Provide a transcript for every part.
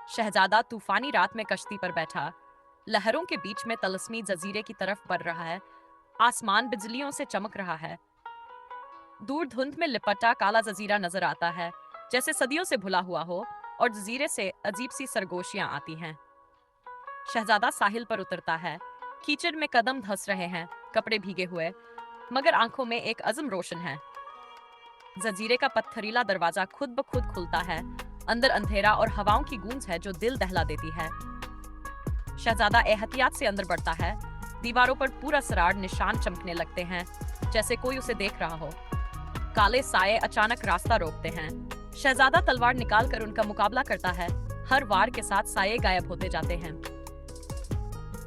शहजादा तूफानी रात में कश्ती पर बैठा, लहरों के बीच में तलस्मी जजीरे की तरफ बढ़ रहा है। आसमान बिजलियों से चमक रहा है। दूर धुंध में लिपटा काला जजीरा नजर आता है, जैसे सदियों से भुला हुआ हो, और जजीरे से अजीब सी सरगोशियां आती हैं। शहजादा साहिल पर उतरता है। कीचड़ में कदम धंस रहे हैं, कपड़े भीगे हुए, मगर आंखों में एक अज़्म रोशन है। जजीरे का पत्थरीला दरवाजा खुद ब खुद खुलता है। अंदर अंधेरा और हवाओं की गूंज है जो दिल दहला देती है। शहजादा एहतियात से अंदर बढ़ता है। दीवारों पर पूरा सराड़ निशान चमकने लगते हैं, जैसे कोई उसे देख रहा हो। काले साए अचानक रास्ता रोकते हैं। शहजादा तलवार निकालकर उनका मुकाबला करता है। हर वार के साथ साए गायब होते जाते हैं।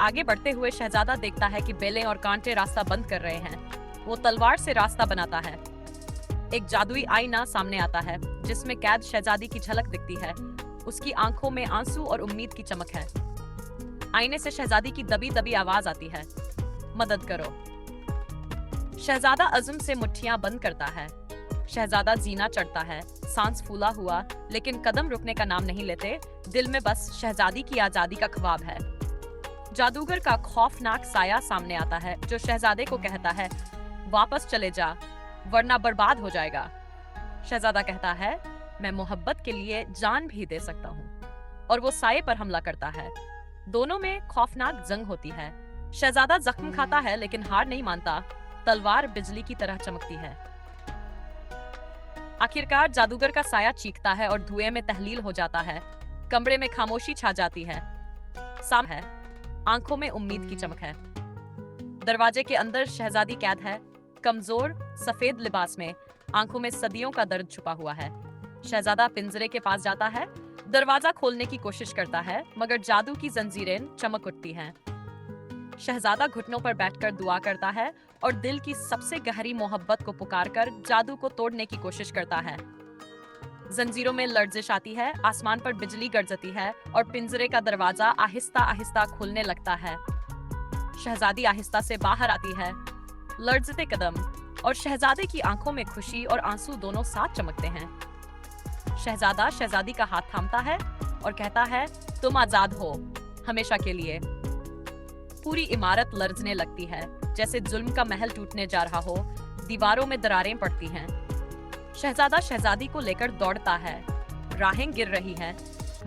आगे बढ़ते हुए शहजादा देखता है कि बेलें और कांटे रास्ता बंद कर रहे हैं। वो तलवार से रास्ता बनाता है। एक जादुई आईना सामने आता है, जिसमें कैद शहजादी की झलक दिखती है। उसकी आंखों में आंसू और उम्मीद की चमक है। आईने से शहजादी की दबी दबी आवाज आती है, मदद करो। शहजादा अज़्म से मुट्ठियां बंद करता है। शहजादा जीना चढ़ता है, सांस फूला हुआ, लेकिन कदम रुकने का नाम नहीं लेते। दिल में बस शहजादी की आजादी का ख्वाब है। जादूगर का खौफनाक साया सामने आता है, जो शहजादे को कहता है, वापस चले जा, वरना बर्बाद हो जाएगा। शहजादा कहता है, मैं मोहब्बत के लिए जान भी दे सकता हूँ, और वो साये पर हमला करता है। दोनों में खौफनाक जंग होती है। शहजादा जख्म खाता है, लेकिन हार नहीं मानता। तलवार बिजली की तरह चमकती है। आखिरकार जादूगर का साया चीखता है और धुएं में तहलील हो जाता है। कमरे में खामोशी छा जाती है। सामने है, आंखों में उम्मीद की चमक है। दरवाजे के अंदर शहजादी कैद है, कमजोर सफेद लिबास में। आंखों में सदियों का दर्द छुपा हुआ है। शहजादा पिंजरे के पास जाता है, दरवाजा खोलने की कोशिश करता है, मगर जादू की जंजीरें चमक उठती हैं। शहजादा घुटनों पर बैठकर दुआ करता है और दिल की सबसे गहरी मोहब्बत को पुकारकर जादू को तोड़ने की कोशिश करता है। जंजीरों में लर्जिश आती है, आसमान पर बिजली गरजती है और पिंजरे का दरवाजा आहिस्ता आहिस्ता खुलने लगता है। शहजादी आहिस्ता से बाहर आती है। लर्जते कदम, और शहजादे की आंखों में खुशी और आंसू दोनों साथ चमकते हैं। शहजादा शहजादी का हाथ थामता है और कहता है, तुम आजाद हो, हमेशा के लिए। पूरी इमारत लर्जने लगती है, जैसे जुल्म का महल टूटने जा रहा हो। दीवारों में दरारें पड़ती हैं। शहजादा शहजादी को लेकर दौड़ता है। राहें गिर रही हैं,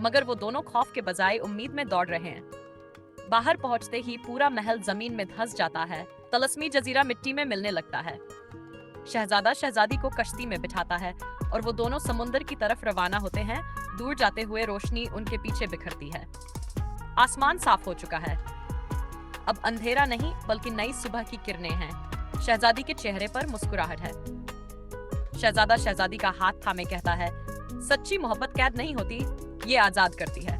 मगर वो दोनों खौफ के बजाय उम्मीद में दौड़ रहे हैं। बाहर पहुंचते ही पूरा महल जमीन में धंस जाता है। तलस्मी जजीरा मिट्टी में मिलने लगता है। शहजादा शहजादी को कश्ती में बिठाता है और वो दोनों समुंदर की तरफ रवाना होते हैं। दूर जाते हुए रोशनी उनके पीछे बिखरती है। आसमान साफ हो चुका है। अब अंधेरा नहीं, बल्कि नई सुबह की किरणें हैं। शहजादी के चेहरे पर मुस्कुराहट है। शहजादा शहजादी का हाथ थामे कहता है, सच्ची मोहब्बत कैद नहीं होती, ये आजाद करती है।